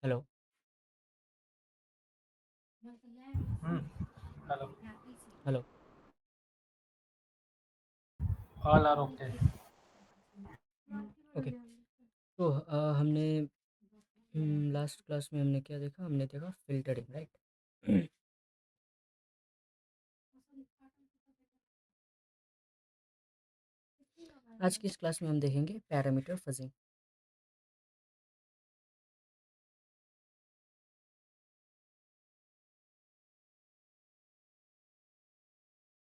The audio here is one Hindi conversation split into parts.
Hello. Hello. Hello. All are okay. Okay. तो हमने लास्ट क्लास में हमने क्या देखा? हमने देखा फ़िल्टरिंग, राइट? आज की इस क्लास में हम देखेंगे पैरामीटर फजिंग।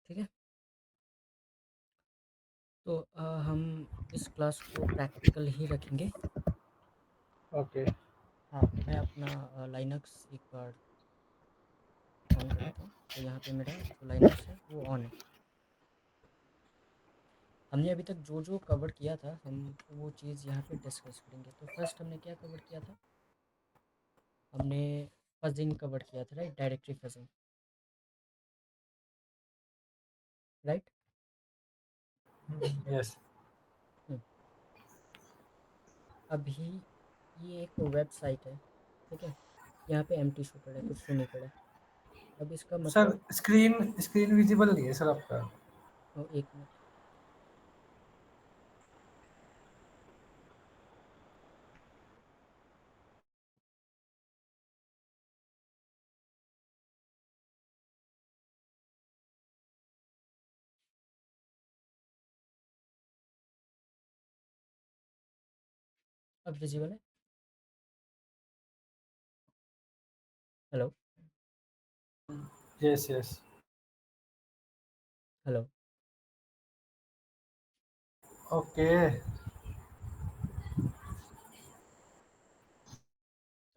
ठीक है? तो हम इस क्लास को प्रैक्टिकल ही रखेंगे। Okay. हाँ, मैं अपना लाइनक्स एक बार ऑन कर लेता हूँ। तो यहाँ पे मेरा जो लाइनक्स है वो ऑन है। हमने अभी तक जो जो कवर किया था हम वो चीज़ यहाँ पे डिस्कस करेंगे। तो फर्स्ट हमने क्या कवर किया था? हमने फजिंग कवर किया था, right? Directory fudging, right? Yes. अभी ये एक वेबसाइट है, ठीक है? यहाँ पे एम्प्टी शो कर रहा है, कुछ शो नहीं कर रहा है। अब इसका सर मतलब स्क्रीन स्क्रीन विजिबल नहीं है सर आपका। एक मिनट। अब विजिबल है? Hello? Yes, yes. Hello? Okay.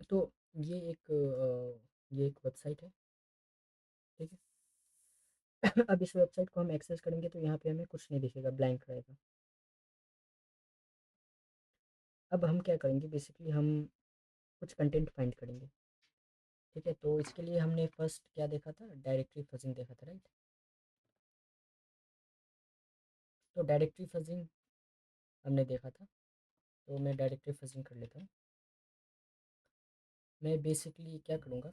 तो ये एक वेबसाइट है, ठीक है? अब इस वेबसाइट को हम एक्सेस करेंगे तो यहाँ पे हमें कुछ नहीं दिखेगा, ब्लैंक रहेगा। अब हम क्या करेंगे? बेसिकली हम कुछ कंटेंट फाइंड करेंगे, ठीक है? तो इसके लिए हमने फर्स्ट क्या देखा था? डायरेक्टरी फजिंग देखा था, राइट? तो डायरेक्टरी फजिंग हमने देखा था, तो मैं डायरेक्टरी फजिंग कर लेता हूँ। मैं बेसिकली क्या करूँगा,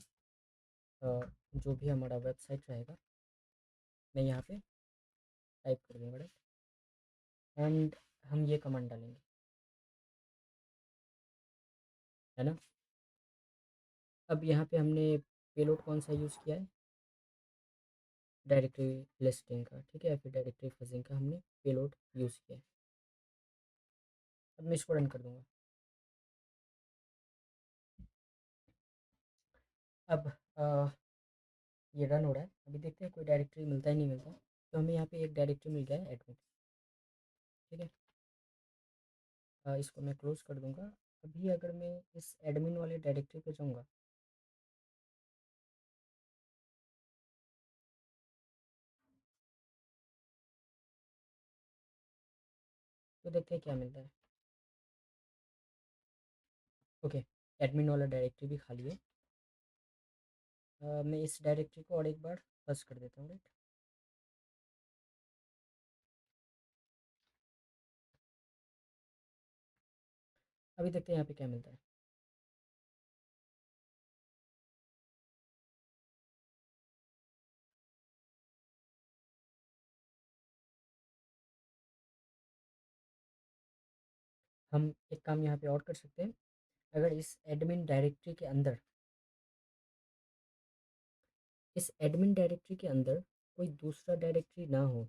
जो भी हमारा वेबसाइट रहेगा मैं यहाँ पे टाइप कर दूँगा, राइट? एंड हम ये कमांड डालेंगे, है ना? अब यहाँ पे हमने पेलोड कौन सा यूज़ किया है? डायरेक्टरी लिस्टिंग का, ठीक है? या फिर डायरेक्टरी फजिंग का हमने पेलोड यूज़ किया है। अब मैं इसको रन कर दूँगा। अब ये रन हो रहा है। अभी देखते हैं कोई डायरेक्टरी मिलता है नहीं मिलता। तो हमें यहाँ पे एक डायरेक्टरी मिल गया है, एडमिन, ठीक है? इसको मैं क्लोज कर दूँगा। अभी अगर मैं इस एडमिन वाले डायरेक्टरी पे जाऊँगा तो देखते हैं क्या मिलता है। ओके, एडमिन वाला डायरेक्टरी भी खाली है। मैं इस डायरेक्टरी को और एक बार फर्स्ट कर देता हूँ, राइट? अभी देखते हैं यहाँ पे क्या मिलता है। हम एक काम यहाँ पे और कर सकते हैं। अगर इस एडमिन डायरेक्टरी के अंदर कोई दूसरा डायरेक्टरी ना हो,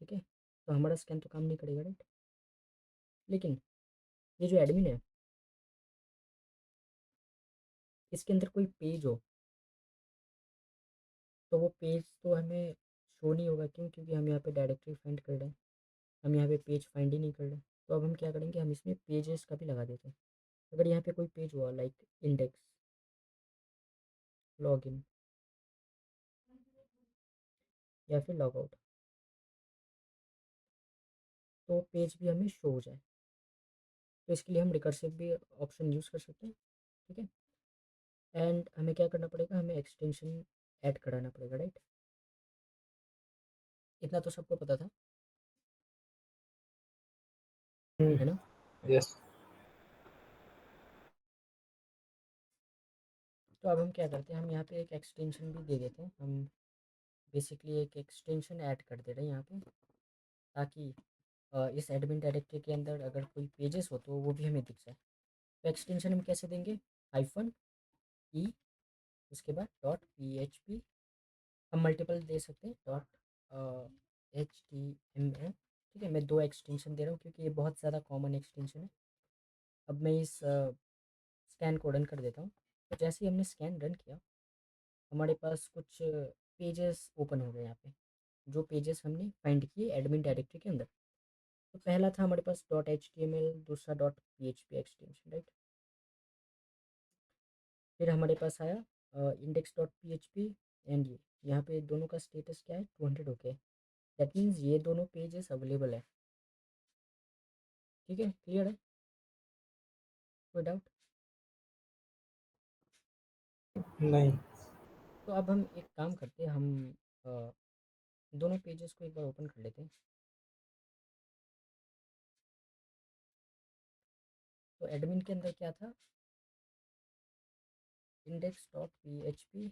ठीक है? तो हमारा स्कैन तो काम नहीं करेगा, राइट? लेकिन ये जो एडमिन है इसके अंदर कोई पेज हो तो वो पेज तो हमें शो नहीं होगा। क्यों? क्योंकि हम यहाँ पे डायरेक्टरी फाइंड कर रहे हैं, हम यहाँ पे पेज फाइंड ही नहीं कर रहे। तो अब हम क्या करेंगे, हम इसमें पेजेस का भी लगा देते हैं। अगर यहाँ पे कोई पेज हुआ लाइक इंडेक्स, लॉगिन या फिर लॉगआउट, तो पेज भी हमें शो हो जाए। तो इसके लिए हम रिकर्सिव भी ऑप्शन यूज़ कर सकते हैं, ठीक है? एंड हमें क्या करना पड़ेगा, हमें एक्सटेंशन ऐड कराना पड़ेगा, राइट? इतना तो सबको पता था, है ना? Yes. तो अब हम क्या करते हैं, हम यहाँ पे एक एक्सटेंशन भी दे देते हैं। हम बेसिकली एक एक्सटेंशन ऐड कर दे रहे हैं यहाँ पे, ताकि इस एडमिन डायरेक्टरी के अंदर अगर कोई पेजेस हो तो वो भी हमें दिख जाए। तो एक्सटेंशन हम कैसे देंगे, -e, उसके बाद .php, हम मल्टीपल दे सकते हैं, .html। ठीक है, मैं 2 एक्सटेंशन दे रहा हूँ क्योंकि ये बहुत ज़्यादा कॉमन एक्सटेंशन है। अब मैं इस स्कैन को रन कर देता हूँ। तो जैसे ही हमने स्कैन रन किया, हमारे पास कुछ पेजेस ओपन हो गए यहाँ पे, जो पेजेस हमने फाइंड किए एडमिन डायरेक्टरी के अंदर। तो पहला था हमारे पास .html, दूसरा .php एक्सटेंशन, राइट। फिर हमारे पास आया index.php, एंड ये यहाँ पे दोनों का स्टेटस क्या है, 200 ओके। दैट मीन्स ये दोनों पेजेस अवेलेबल है। ठीक है, क्लियर है, कोई डाउट? नहीं। तो अब हम एक काम करते हैं, हम अ, दोनों पेजेस को एक बार ओपन कर लेते हैं। तो एडमिन के अंदर क्या था, index.php,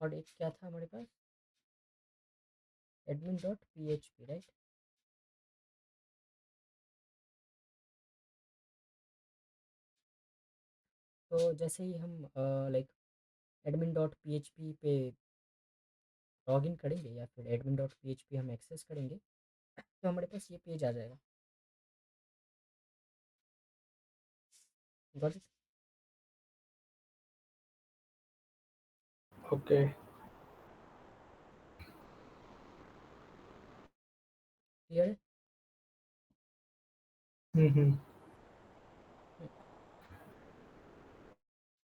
और एक क्या था हमारे पास, admin.php, राइट। तो जैसे ही हम लाइक admin.php पे लॉगिन करेंगे या फिर admin.php हम एक्सेस करेंगे, तो हमारे पास ये पेज आ जाएगा। Got it? ओके। क्लियर है? हम्म। हम्म,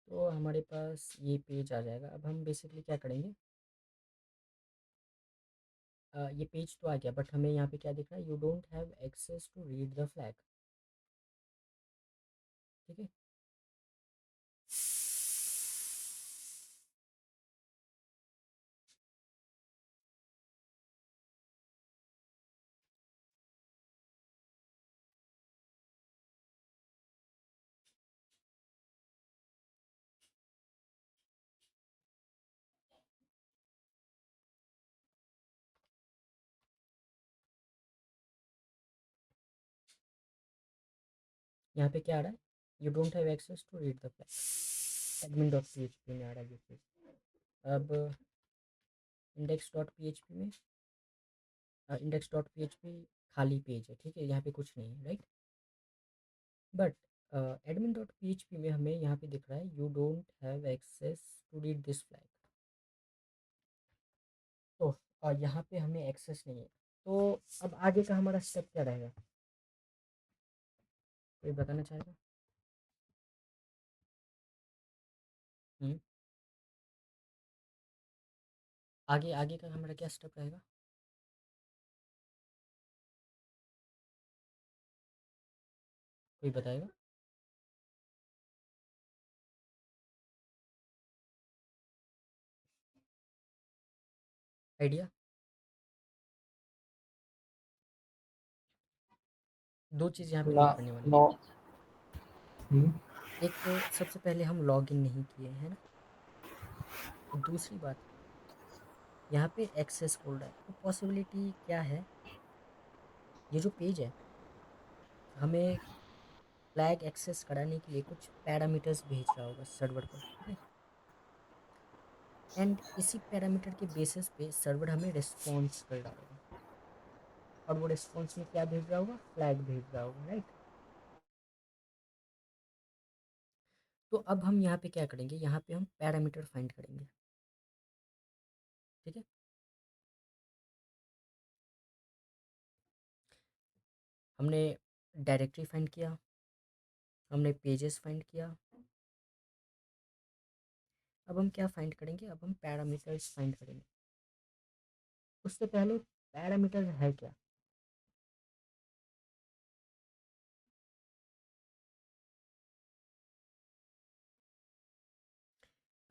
तो हमारे पास ये पेज आ जाएगा। अब हम बेसिकली क्या करेंगे, ये पेज तो आ गया, बट हमें यहाँ पे क्या दिख रहा है, you don't have access to read the flag. ठीक है, यहाँ पे क्या आ रहा है, you don't have access to read the flag, admin.php में आ रहा है ये पेज। अब इंडेक्स.php खाली पेज है, ठीक है, यहाँ पे कुछ नहीं है, राइट। बट admin.php में हमें यहाँ पे दिख रहा है, you don't have access to read this flag. तो यहाँ पे हमें एक्सेस नहीं है। तो अब आगे का हमारा स्टेप क्या रहेगा, कोई बताना चाहेगा? हम्म, आगे आगे का हमारा क्या स्टेप रहेगा, कोई बताएगा? आइडिया? दो चीज़ यहाँ पे ना। नोट करने वाली है। नो। हम्म। एक तो सबसे पहले हम लॉग इन नहीं किए हैं ना, दूसरी बात, यहाँ पे एक्सेस बोल रहा है, तो पॉसिबिलिटी क्या है, ये जो पेज है हमें फ्लैग एक्सेस कराने के लिए कुछ पैरामीटर्स भेज रहा होगा सर्वर को, ठीक है। एंड इसी पैरामीटर के बेसिस पे सर्वर हमें रिस्पॉन्स कर रहा होगा, और वो रिस्पॉन्स में क्या भेज रहा होगा, फ्लैग भेज रहा होगा, राइट। तो अब हम यहाँ पे क्या करेंगे, यहाँ पे हम पैरामीटर फाइंड करेंगे, ठीक है। हमने डायरेक्टरी फाइंड किया, हमने पेजेस फाइंड किया, अब हम क्या फाइंड करेंगे, अब हम पैरामीटर्स फाइंड करेंगे। उससे पहले पैरामीटर है क्या,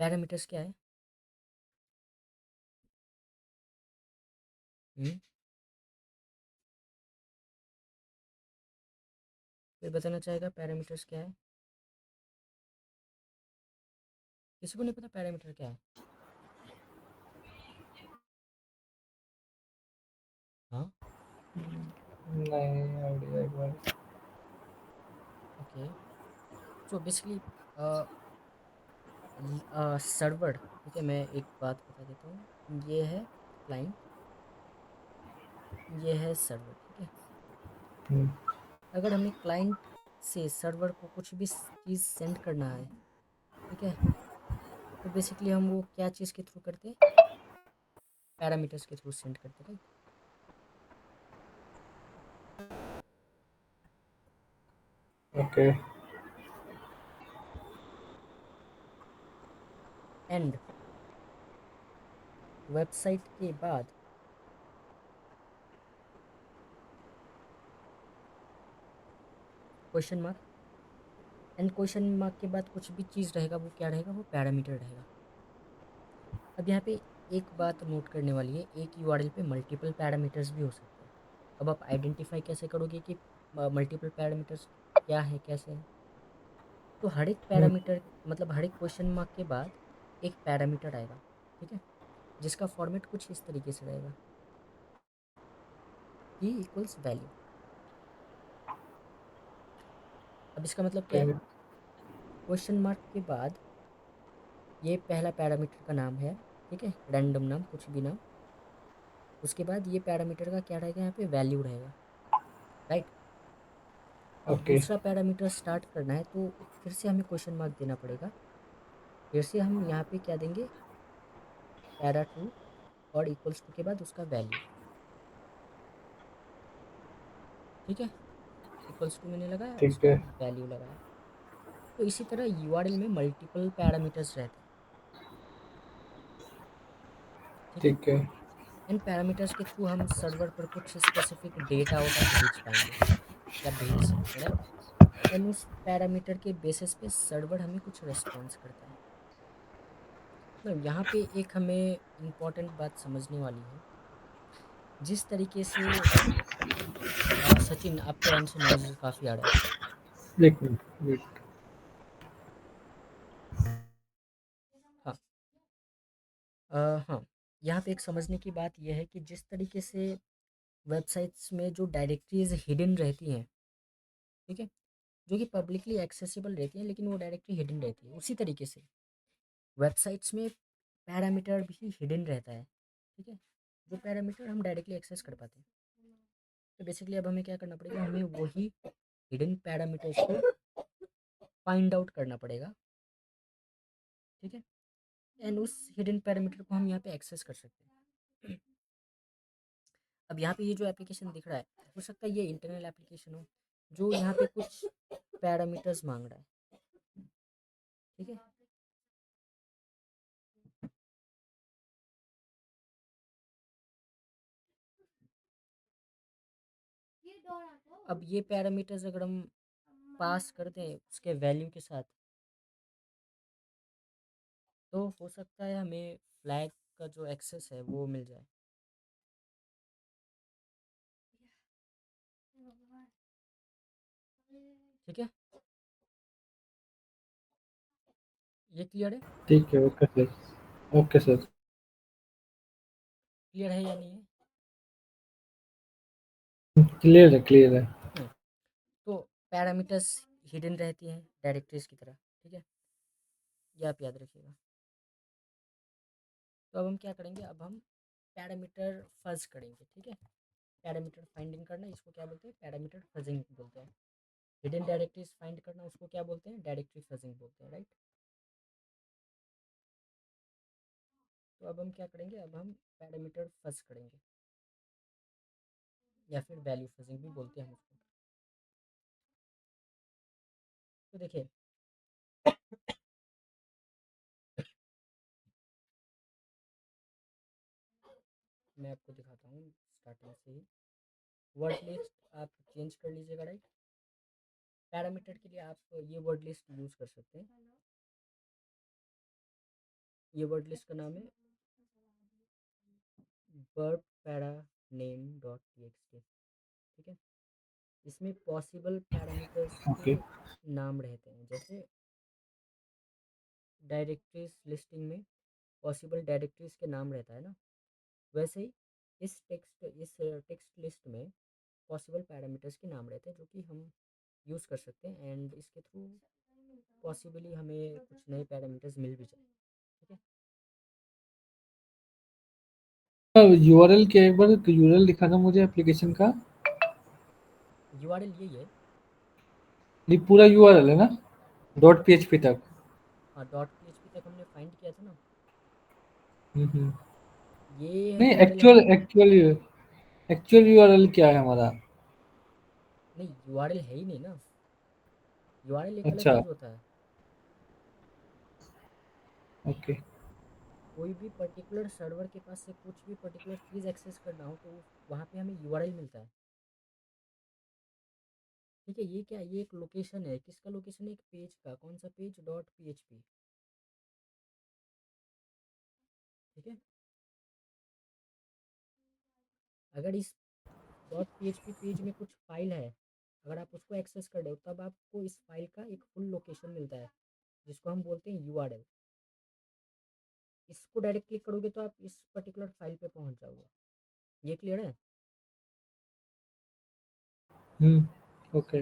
पैरामीटर्स क्या है? हम्म, कोई बताना चाहेगा पैरामीटर्स क्या है? किसी को नहीं पता पैरामीटर क्या है? हाँ, नहीं आइडिया एक बार। ओके। सो बेसिकली सर्वर, ठीक है, मैं एक बात बता देता हूँ, ये है क्लाइंट, ये है सर्वर, ठीक है। हम्म, अगर हमें क्लाइंट से सर्वर को कुछ भी चीज़ सेंड करना है, ठीक है, तो बेसिकली हम वो क्या चीज़ के थ्रू करते हैं? पैरामीटर्स के थ्रू सेंड करते हैं, राइट। ओके। एंड वेबसाइट के बाद question mark, and question mark के बाद कुछ भी चीज़ रहेगा, वो क्या रहेगा? वो पैरामीटर रहेगा। अब यहाँ पे एक बात नोट करने वाली है, एक यूआरएल पे मल्टीपल पैरामीटर्स भी हो सकते हैं। अब आप आइडेंटिफाई कैसे करोगे कि मल्टीपल पैरामीटर्स क्या है, कैसे है? तो हर एक हम्म, पैरामीटर, मतलब हर एक क्वेश्चन मार्क के बाद एक पैरामीटर आएगा, ठीक है, जिसका फॉर्मेट कुछ इस तरीके से रहेगा, की इक्वल्स वैल्यू। अब इसका मतलब क्या है? ओके। क्वेश्चन मार्क के बाद ये पहला पैरामीटर का नाम है, ठीक है, रैंडम नाम, कुछ भी नाम। उसके बाद ये पैरामीटर का क्या रहेगा? यहाँ पे वैल्यू रहेगा, राइट। अब ओके। दूसरा पैरामीटर स्टार्ट करना है तो फिर से हमें क्वेश्चन मार्क देना पड़ेगा। फिर से हम यहाँ पे क्या देंगे? पैरा टू, और इक्वल्स टू के बाद उसका वैल्यू, ठीक है। इक्वल्स टू मैंने लगाया, ठीक उसके है। बाद वैल्यू लगाया। तो इसी तरह यूआरएल में मल्टीपल पैरामीटर्स रहते हैं, ठीक है। ठीक है। इन पैरामीटर्स के थ्रू हम सर्वर पर कुछ स्पेसिफिक डेटा वोटा भेज पाएंगे या भेज सकते हैं, राइट। एंड उस पैरामीटर के बेसिस पे सर्वर हमें कुछ रिस्पॉन्स करता है। मतलब यहाँ पे एक हमें इम्पॉर्टेंट बात समझने वाली है, जिस तरीके से सचिन, आपके एंड से नॉइज़ काफ़ी आ रहा है। एक मिनट वेट। हाँ, हाँ, यहाँ पे एक समझने की बात यह है कि जिस तरीके से वेबसाइट्स में जो डायरेक्टरीज हिडन रहती हैं, ठीक है, जो कि पब्लिकली एक्सेसिबल रहती हैं, लेकिन वो डायरेक्टरी हिडन रहती है, उसी तरीके से वेबसाइट्स में पैरामीटर भी हिडन रहता है, ठीक है, जो पैरामीटर हम डायरेक्टली एक्सेस कर पाते हैं। तो बेसिकली अब हमें क्या करना पड़ेगा? हमें वही हिडन पैरामीटर्स को फाइंड आउट करना पड़ेगा, ठीक है। एंड उस हिडन पैरामीटर को हम यहाँ पे एक्सेस कर सकते हैं। अब यहाँ पे ये जो एप्लीकेशन दिख रहा है, हो सकता है ये इंटरनल एप्लीकेशन हो जो यहाँ पे कुछ पैरामीटर्स मांग रहा है, ठीक है। अब ये पैरामीटर्स अगर हम पास कर दें उसके वैल्यू के साथ, तो हो सकता है हमें फ्लैग का जो एक्सेस है वो मिल जाए, ठीक है। ये क्लियर है? ठीक है। Okay sir. Okay sir. Clear है या नहीं है? क्लियर है, क्लियर है। हम्म, तो पैरामीटर्स हिडन रहती हैं डायरेक्टरीज की तरह, ठीक है, ये आप याद रखिएगा। तो अब हम क्या करेंगे? अब हम पैरामीटर फज करेंगे, ठीक है। पैरामीटर फाइंडिंग करना, इसको क्या बोलते हैं? पैरामीटर फजिंग बोलते हैं। हिडन डायरेक्टरीज फाइंड करना, उसको क्या बोलते हैं? डायरेक्टरी फजिंग बोलते हैं, राइट। तो अब हम क्या करेंगे? अब हम पैरामीटर फज करेंगे, या फिर वैल्यू फजिंग भी बोलते हैं हम उसको। तो देखिए, मैं आपको दिखाता हूँ स्टार्टिंग से ही। वर्ड लिस्ट आप चेंज कर लीजिएगा, राइट। पैरामीटर के लिए आप ये वर्ड लिस्ट यूज़ कर सकते हैं। ये वर्ड लिस्ट का नाम है word para name dot T x T, ठीक है। इसमें पॉसिबल पैरामीटर्स ओके। के नाम रहते हैं, जैसे डायरेक्टरीज लिस्टिंग में पॉसिबल डायरेक्टरीज के नाम रहता है ना, वैसे ही इस टेक्स्ट लिस्ट में पॉसिबल पैरामीटर्स के नाम रहते हैं जो कि हम यूज़ कर सकते हैं, एंड इसके थ्रू पॉसिबली हमें कुछ नए पैरामीटर्स मिल भी जाए। ठीक है। यूआरएल क्या, एक बार यूआरएल दिखाना मुझे एप्लीकेशन का। यूआरएल यही है। ये पूरा यूआरएल है ना, डॉट पीएचपी तक? हाँ, डॉट पीएचपी तक हमने फाइंड किया था ना, हम्म। ये नहीं, यूआरएल एक्चुअल हमने। एक्चुअल एक्चुअल यूआरएल क्या है हमारा? नहीं, यूआरएल है ही नहीं ना, यूआरएल एक अलग अच्छा। चीज़ होता है। ओके। कोई भी पर्टिकुलर सर्वर के पास से कुछ भी पर्टिकुलर चीज़ एक्सेस करना हो तो वहाँ पे हमें यूआरएल मिलता है। ठीक है, ये क्या, ये एक लोकेशन है, किसका लोकेशन है, एक पेज का, कौन सा पेज, डॉट पीएचपी। ठीक है। अगर इस डॉट पीएचपी पेज में कुछ फाइल है, अगर आप उसको एक्सेस कर रहे हो तब आपको इस फाइल का एक फुल लोकेशन मिलता है, जिसको हम बोलते हैं यूआरएल। इसको डायरेक्ट क्लिक करोगे तो आप इस पर्टिकुलर फाइल पे पहुंच जाओगे। ये क्लियर है। ओके।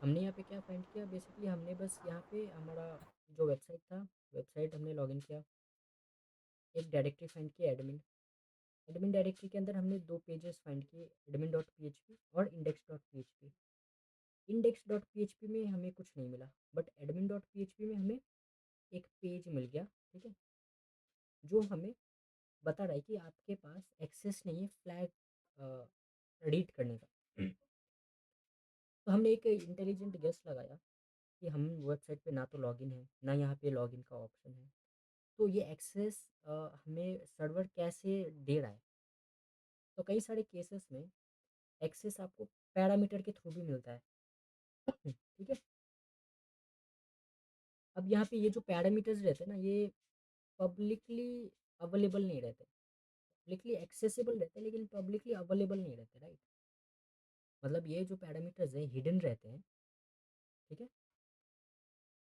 हमने यहाँ पे क्या फाइंड किया, बेसिकली हमने बस यहाँ पे हमारा जो वेबसाइट था, वेबसाइट हमने लॉगिन किया, एक डायरेक्टरी फाइंड किया एडमिन। एडमिन डायरेक्टरी के अंदर हमने दो पेजेस फाइंड किए, admin dot P H P और index dot P H P. Index dot P H P में हमें कुछ नहीं मिला, but admin dot P H P में हमें एक पेज मिल गया। ठीक है, जो हमें बता रहा है कि आपके पास एक्सेस नहीं है फ्लैग रीड करने का। तो हमने एक इंटेलिजेंट गेस लगाया कि हम वेबसाइट पे ना तो लॉगिन है, ना यहाँ पे लॉगिन का ऑप्शन है, तो ये एक्सेस हमें सर्वर कैसे दे रहा है। तो कई सारे केसेस में एक्सेस आपको पैरामीटर के थ्रू भी मिलता है। ठीक है। अब यहाँ पे ये जो पैरामीटर्स रहते हैं ना, ये पब्लिकली अवेलेबल नहीं रहते, पब्लिकली एक्सेसिबल रहते हैं लेकिन पब्लिकली अवेलेबल नहीं रहते, राइट। मतलब ये जो पैरामीटर्स है हिडन रहते हैं। ठीक है,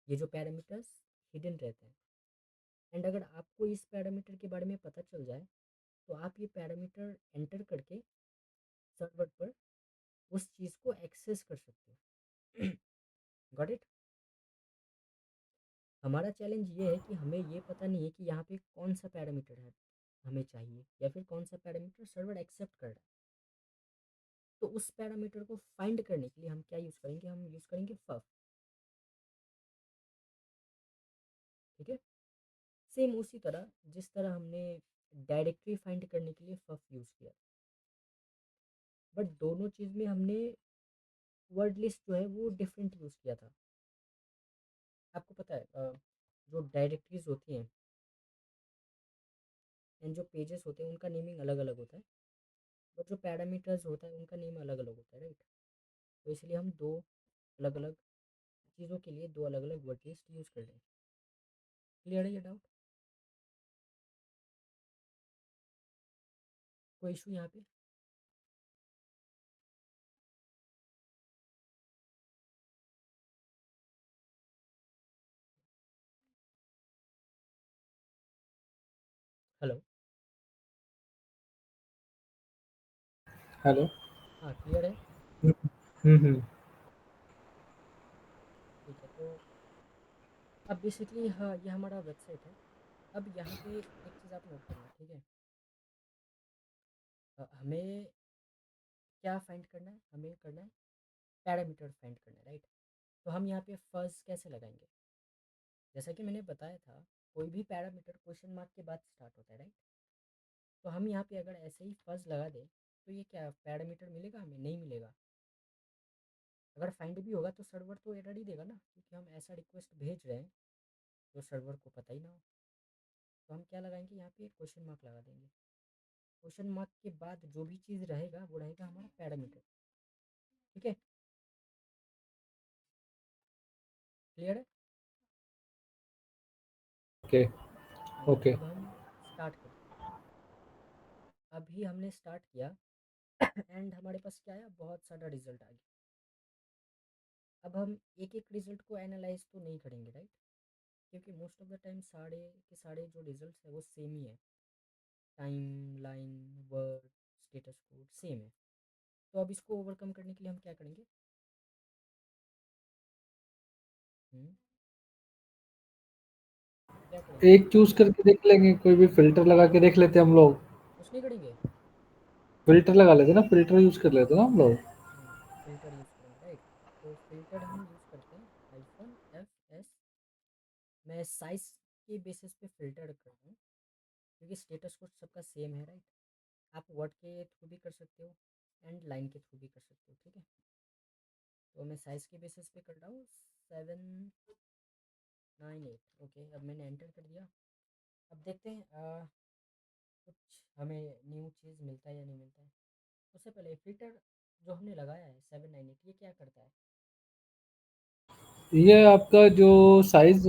ये जो पैरामीटर्स हिडन रहते हैं, एंड अगर आपको इस पैरामीटर के बारे में पता चल जाए तो आप ये पैरामीटर एंटर करके सर्वर पर उस चीज़ को एक्सेस कर सकते हो। Got it. हमारा चैलेंज ये है कि हमें ये पता नहीं है कि यहाँ पे कौन सा पैरामीटर है हमें चाहिए, या फिर कौन सा पैरामीटर सर्वर एक्सेप्ट कर रहा है। तो उस पैरामीटर को फाइंड करने के लिए हम क्या यूज़ करेंगे, हम यूज़ करेंगे फफ। ठीक है, सेम उसी तरह जिस तरह हमने डायरेक्टरी फाइंड करने के लिए फफ यूज़ किया, बट दोनों चीज़ में हमने वर्ड लिस्ट जो है वो डिफरेंट यूज़ किया था। आपको पता है जो डायरेक्टरीज होती हैं एंड जो पेजेस होते हैं उनका नेमिंग अलग अलग होता है, बट जो पैरामीटर्स होता है उनका नेम अलग अलग होता है, राइट। तो इसलिए हम दो अलग अलग चीज़ों के लिए दो अलग अलग वर्ड लिस्ट यूज़ कर रहे हैं। क्लियर है ये डाउट? कोई इशू यहाँ पे? हेलो। हेलो। हाँ, क्लियर है। हम्म। ठीक है, तो अब बेसिकली हाँ ये हमारा वेबसाइट है। अब यहाँ पे एक चीज़ आप नोट करना, ठीक है। हमें क्या फाइंड करना है, हमें करना है पैरामीटर फाइंड करना है, राइट। तो हम यहाँ पे फर्ज कैसे लगाएंगे, जैसा कि मैंने बताया था, कोई भी पैरामीटर क्वेश्चन मार्क के बाद स्टार्ट होता है, राइट। तो हम यहाँ पे अगर ऐसे ही फर्ज लगा दें तो ये क्या पैरामीटर मिलेगा, हमें नहीं मिलेगा। अगर फाइंड भी होगा तो सर्वर तो एरर ही देगा ना, क्योंकि हम ऐसा रिक्वेस्ट भेज रहे हैं जो सर्वर को पता ही ना हो। तो हम क्या लगाएंगे, यहाँ पे क्वेश्चन मार्क लगा देंगे। क्वेश्चन मार्क के बाद जो भी चीज़ रहेगा वो रहेगा हमारा पैरामीटर। ठीक है, क्लियर है। ओके। And okay. अब हम स्टार्ट करते हैं। अभी हमने स्टार्ट किया एंड हमारे पास क्या आया, बहुत सारा रिजल्ट आ गया। अब हम एक एक रिजल्ट को एनालाइज तो नहीं करेंगे, राइट, क्योंकि मोस्ट ऑफ द टाइम सारे के सारे जो रिजल्ट्स है वो सेम ही है। Time line, word, status code same है। तो अब इसको ओवरकम करने के लिए हम क्या करेंगे? हम्म, क्या करेंगे? एक चूज करके देख लेंगे, कोई भी फिल्टर लगा के देख लेते हम लोग। कुछ नहीं करेंगे। फिल्टर लगा लेते ना, फिल्टर यूज कर लेते ना हम लोग। फिल्टर यूज़ करेंगे, राइट। तो फिल्टर हम यूज़ करते हैं -F S। मैं साइज के बेसिस पे फिल्टर कर रहा हूँ, क्योंकि स्टेटस कोड सबका सेम है, राइट। आप वर्ड के थ्रू भी कर सकते हो एंड लाइन के थ्रू भी कर सकते हो, ठीक है। तो मैं साइज़ के बेसिस पे कर रहा हूँ 798। ओके, अब मैंने एंटर कर दिया। अब देखते हैं कुछ हमें न्यू चीज़ मिलता है या नहीं मिलता है। उससे पहले फिल्टर जो हमने लगाया है 798, ये क्या करता है? ये आपका जो साइज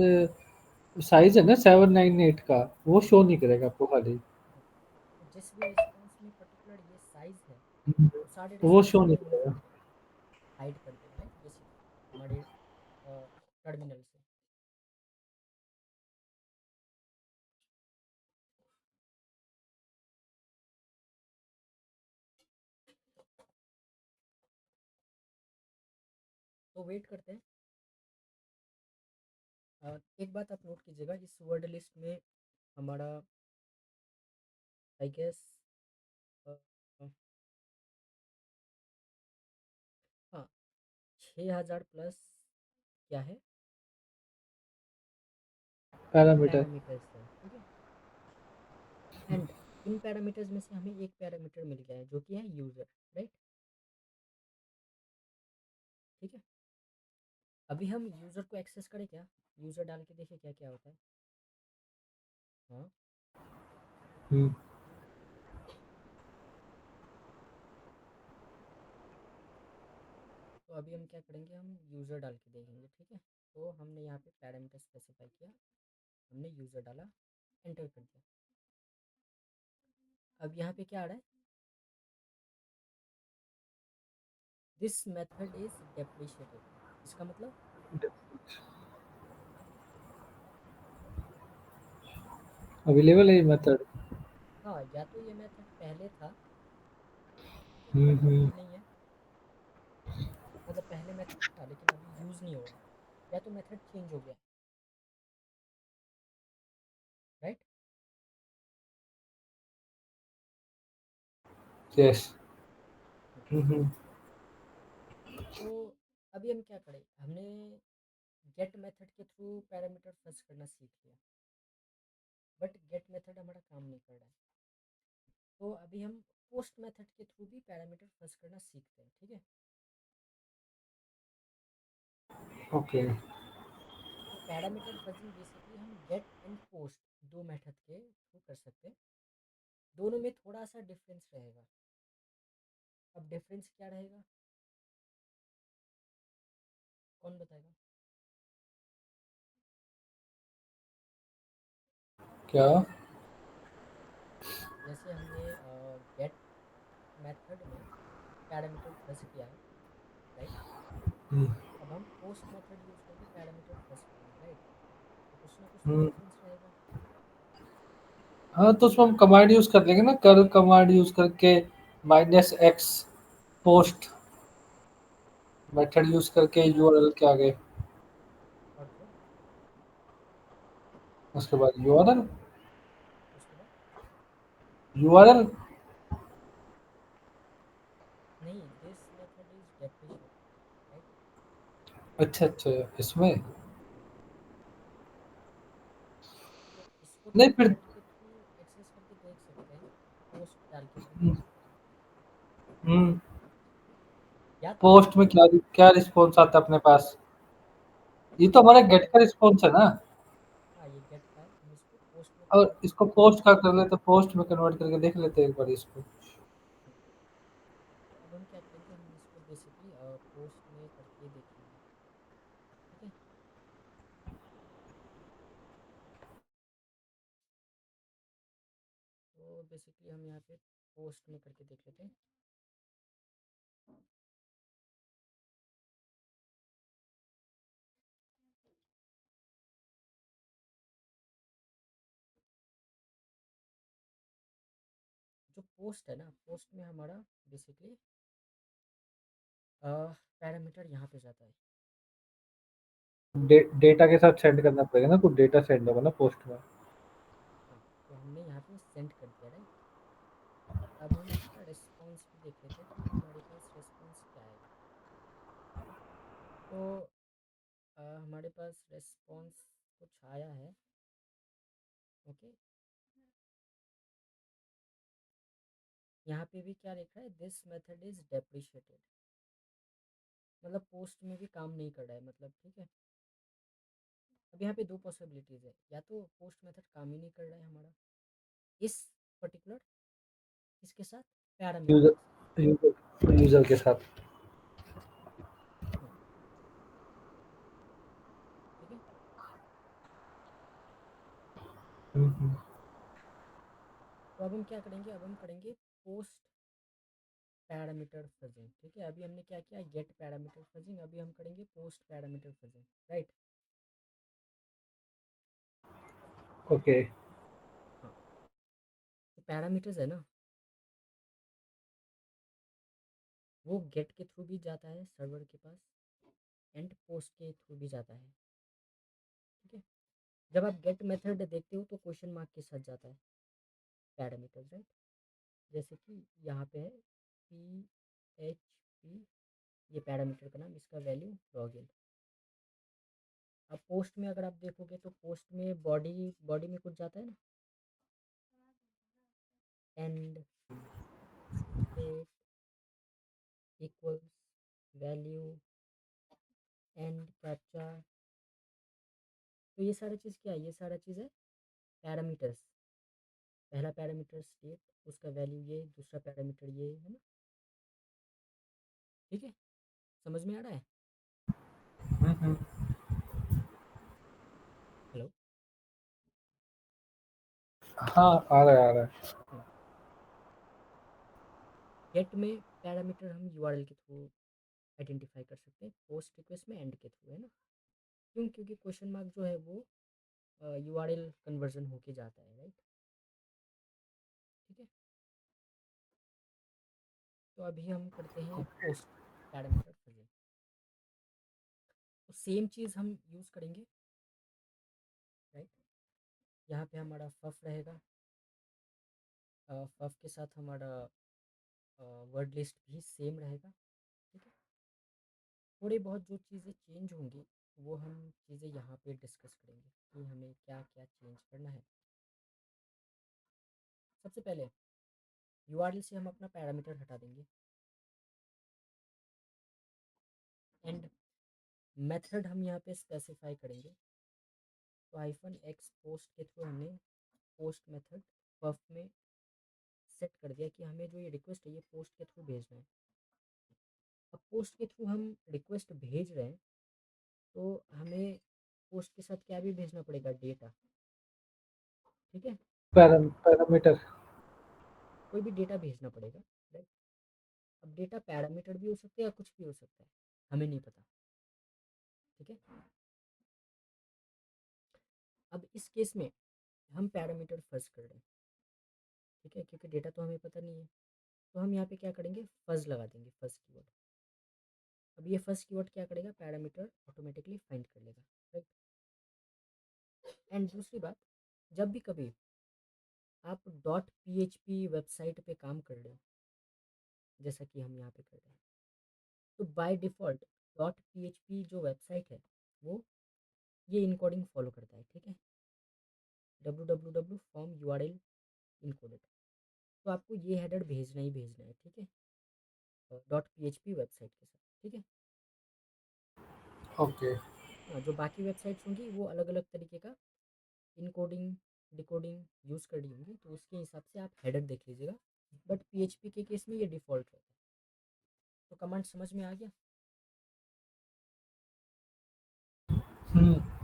साइज है ना 798 का, वो शो नहीं करेगा आपको खाली। तो जिस भी रिस्पॉन्स में पर्टिकुलर ये साइज़ है, वो सारे वो रिस्पॉन्स शो को नहीं रिमूव करेगा। कर देगा, हाइड कर देगा, राइट, बेसिकली हमारे टर्मिनल से। तो वेट करते हैं। एक बात आप नोट कीजिएगा, इस वर्ड लिस्ट में हमारा आई गेस हाँ 6000 प्लस क्या है, पैरामीटर। पैरामीटर्स है, ठीक है। एंड इन पैरामीटर्स में से हमें एक पैरामीटर मिल गया है जो कि है यूज़र, राइट, ठीक है। अभी हम यूज़र को एक्सेस करें क्या? यूज़र डाल के देखें क्या क्या होता है। हाँ, हम्म। तो अभी हम क्या करेंगे, हम यूज़र डाल के देखेंगे, ठीक है। तो हमने यहाँ पे पैरामीटर स्पेसिफाई किया, हमने यूज़र डाला, एंटर कर दिया। अब यहाँ पे क्या आ रहा है? This method is depreciated. इसका मतलब अवेलेबल है ये मेथड। हाँ, या तो ये मेथड पहले था, ठीक है, बट हम्म। अभी नहीं है। मतलब पहले मेथड था लेकिन अभी यूज़ नहीं हो रहा है, या तो मेथड चेंज हो गया, राइट। यस। हम्म। तो अभी हम क्या करें, हमने गेट मेथड के थ्रू पैरामीटर फर्स्ट करना सीख लिया, बट गेट मेथड हमारा काम नहीं कर रहा है। तो अभी हम पोस्ट मेथड के थ्रू भी पैरामीटर फर्स्ट करना सीखते हैं, ठीक है। ओके। तो पैरामीटर फर्जिंग बेसिकली हम गेट एंड पोस्ट दो मेथड के थ्रू कर सकते हैं। दोनों में थोड़ा सा डिफरेंस रहेगा। अब डिफरेंस क्या रहेगा, कौन बताएगा? क्या? जैसे हमने गेट मेथड में पैरामीटर फर्स्ट किया है, राइट। हम्म। अब हम पोस्ट मेथड यूज़ करके पैरामीटर फर्स्ट करेंगे, राइट। तो कुछ ना कुछ तो हम्म। डिफरेंस रहेगा। हाँ, तो उसमें हम कमांड यूज कर लेंगे ना, कर कमांड यूज करके -x पोस्ट मेथड यूज करके यूआरएल के आगे, और फिर उसके बाद यूआरएल। उसके बाद यूआरएल। नहीं, this method is depreciated, right. अच्छा अच्छा, इसमें। तो इसको तो नहीं हम फिर। गेट के थ्रू एक्सेस करके देख सकते हैं, पोस्ट डाल के भी। हम्म। या तो हम पोस्ट में क्या क्या रिस्पॉन्स आता है अपने पास? ये तो हमारा गेट का रिस्पॉन्स है ना। हाँ, ये गेट का है, हम इसको पोस्ट में और कन्वर्ट इसको करके देखेंगे। पोस्ट का कर लेते, पोस्ट में कन्वर्ट करके देख लेते हैं एक बार इसको। तो अब हम क्या करेंगे, हम इसको बेसिकली पोस्ट में करके देखेंगे, ठीक है। तो बेसिकली हम यहाँ पे पोस्ट में करके देख लेते हैं। जो पोस्ट है ना, पोस्ट में हमारा बेसिकली पैरामीटर यहाँ पे जाता है। डेटा के साथ सेंड करना पड़ेगा ना, कुछ डेटा सेंड होगा ना पोस्ट में। हाँ, तो हमने यहाँ पे सेंड कर दिया, राइट। अब हम इसका रिस्पॉन्स भी देख लेते हैं कि हमारे पास रिस्पॉन्स क्या आएगा। तो हमारे पास रिस्पॉन्स कुछ आया है। ओके, यहाँ पे भी क्या लिख रहा है, दिस मेथड इज डेप्रिशिएटेड, मतलब पोस्ट में भी काम नहीं कर रहा है, मतलब ठीक है। अब यहाँ पे दो पॉसिबिलिटीज़ है, या तो पोस्ट मेथड काम ही नहीं कर रहा है हमारा इस पर्टिकुलर इसके साथ, पैरामीटर के साथ। यूजर यूजर यूजर के साथ। हाँ, ठीक है। हम्म। तो अब हम क्या करेंगे, अब हम करेंगे पोस्ट पैरामीटर फजिंग, ठीक है। अभी हमने क्या किया, गेट पैरामीटर फजिंग, अभी हम करेंगे post parameter fudging, right. Okay. हाँ, तो पैरामीटर्स है ना, वो गेट के थ्रू भी जाता है सर्वर के पास, एंड पोस्ट के थ्रू भी जाता है, ठीक है। जब आप गेट मेथड देखते हो तो क्वेश्चन मार्क के साथ जाता है पैरामीटर्स, राइट। जैसे कि यहाँ पे है PHP, ये पैरामीटर का नाम, इसका वैल्यू लॉगिन। अब पोस्ट में अगर आप देखोगे तो पोस्ट में बॉडी बॉडी में कुछ जाता है ना, and state equals value and captcha, तो ये सारा चीज़ क्या है, ये सारा चीज़ है पैरामीटर्स। पहला पैरामीटर स्टेट, उसका वैल्यू ये, दूसरा पैरामीटर ये है ना, ठीक है। समझ में आ रहा है? हम्म। हेलो। हाँ, आ रहा है, आ रहा है। गेट में पैरामीटर हम यूआरएल के थ्रू आइडेंटिफाई कर सकते हैं, पोस्ट रिक्वेस्ट में एंड के थ्रू, है ना। क्यों? क्योंकि क्वेश्चन मार्क जो है वो यूआरएल कन्वर्जन होके जाता है, राइट, ठीक है। तो अभी हम करते हैं पोस्ट पैरामीटर फजिंग, तो सेम चीज़ हम यूज़ करेंगे, राइट। यहाँ पे हमारा फफ रहेगा, फफ के साथ हमारा वर्ड लिस्ट भी सेम रहेगा, ठीक है। थोड़ी बहुत जो चीज़ें चेंज होंगी वो हम चीज़ें यहाँ पे डिस्कस करेंगे कि हमें क्या क्या चेंज करना है। सबसे पहले यूआरएल से हम अपना पैरामीटर हटा देंगे, एंड मेथड हम यहाँ पे स्पेसिफाई करेंगे। तो -x पोस्ट के थ्रू हमने पोस्ट मेथड पफ में सेट कर दिया कि हमें जो ये रिक्वेस्ट है ये पोस्ट के थ्रू भेजना है। अब पोस्ट के थ्रू हम रिक्वेस्ट भेज रहे हैं, तो हमें पोस्ट के साथ क्या भी भेजना पड़ेगा, डेटा, ठीक है। पैरामीटर। कोई भी डेटा भेजना पड़ेगा, राइट। अब डेटा पैरामीटर भी हो सकते हैं या कुछ भी हो सकता है, हमें नहीं पता, ठीक है। अब इस केस में हम पैरामीटर फर्स्ट कर रहे हैं, ठीक है, क्योंकि डेटा तो हमें पता नहीं है। तो हम यहाँ पे क्या करेंगे, फर्स्ट लगा देंगे, फर्स्ट कीवर्ड। अब ये फर्स्ट कीवर्ड क्या करेगा, पैरामीटर ऑटोमेटिकली फाइंड कर लेगा, राइट। एंड दूसरी बात, जब भी कभी आप .php वेबसाइट पे काम कर रहे हो, जैसा कि हम यहाँ पे कर रहे हैं, तो बाय डिफ़ॉल्ट .php जो वेबसाइट है वो ये इनकोडिंग फॉलो करता है, ठीक है, www फॉर्म URL इनकोडेड। तो आपको ये हेडर भेजना ही भेजना है, ठीक है, .php वेबसाइट के साथ, ठीक है। ओके। हाँ, जो बाकी वेबसाइट्स होंगी वो अलग अलग तरीके का इनकोडिंग डिकोडिंग यूज़ कर रही होंगी, तो उसके हिसाब से आप हेडर देख लीजिएगा, बट PHP के केस में ये डिफ़ॉल्ट रहता है। तो कमांड समझ में आ गया?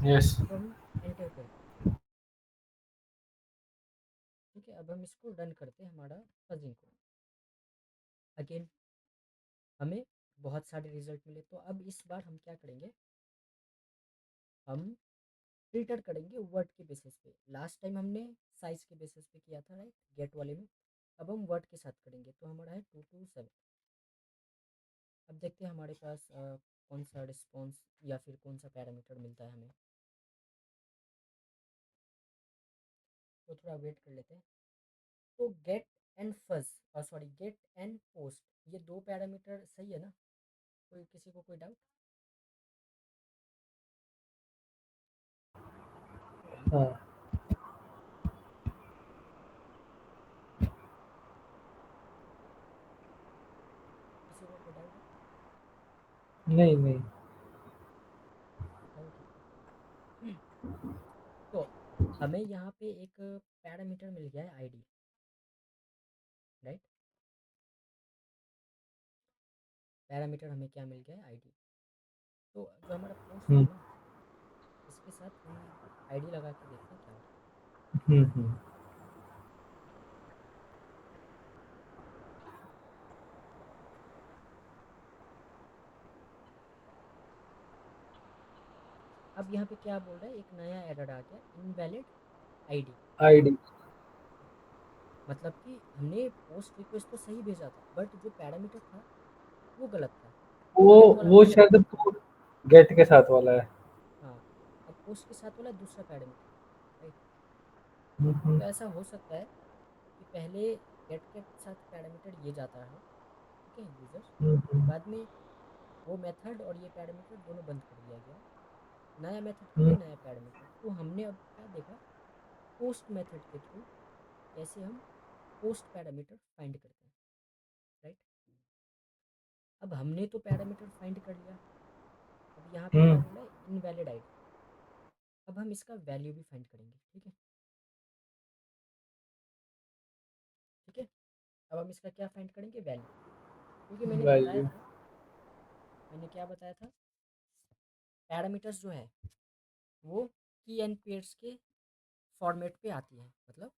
यस। तो हम एंटर करते हैं, ठीक है। अब हम इसको रन करते हैं, हमारा फजिंग को। अगेन हमें बहुत सारे रिजल्ट मिले, तो अब इस बार हम क्या करेंगे, हम फिल्टर करेंगे वर्ड के बेसिस पे। लास्ट टाइम हमने साइज के बेसिस पे किया था, राइट, गेट वाले में। अब हम वर्ड के साथ करेंगे, तो हमारा है 2 to 7। अब देखते हैं हमारे पास कौन सा रिस्पॉन्स या फिर कौन सा पैरामीटर मिलता है हमें, तो थोड़ा वेट कर लेते हैं। तो get and fudge, sorry, get and post, ये दो पैरामीटर सही है ना? कोई किसी को कोई डाउट? हाँ। किसी को कोई डाउट है? नहीं नहीं। ओके। तो हमें यहाँ पे एक पैरामीटर मिल गया है आईडी, राइट? पैरामीटर हमें क्या मिल गया है? आईडी। तो जो हमारा पोस्ट हम्म है ना, इसके साथ हम आईडी लगा के देखते हैं क्या होता है। हम्म। अब यहाँ पे क्या बोल रहा है, एक नया एरर आ गया, इनवैलिड आईडी। आईडी। मतलब कि हमने पोस्ट रिक्वेस्ट तो सही भेजा था, बट जो पैरामीटर था वो गलत था, वो गेट वाला वो नहीं गलत शायद था। गेट के साथ वाला है। हाँ, अब पोस्ट के साथ वाला दूसरा पैरामीटर, राइट? हम्म तो ऐसा हो सकता है कि पहले गेट के साथ पैरामीटर ये जाता है, ठीक है, यूज़र्स, हम्म बाद में वो मेथड और ये पैरामीटर दोनों बंद कर दिया गया, नया मेथड के लिए हम्म नया पैरामीटर। तो हमने अब क्या देखा, पोस्ट मेथड के थ्रू कैसे हम पोस्ट पैरामीटर फाइंड करते हैं, राइट? अब हमने तो पैरामीटर फाइंड कर लिया, अब यहाँ पे क्या हम्म। बोला है, इनवैलिड आईडी। अब हम इसका वैल्यू भी फाइंड करेंगे, ठीक है? ठीक है, अब हम इसका क्या फाइंड करेंगे, वैल्यू। क्योंकि मैंने बताया वैल्यू। था, मैंने क्या बताया था, पैरामीटर्स जो है वो की एंड पेयर्स के फॉर्मेट पे आती है। मतलब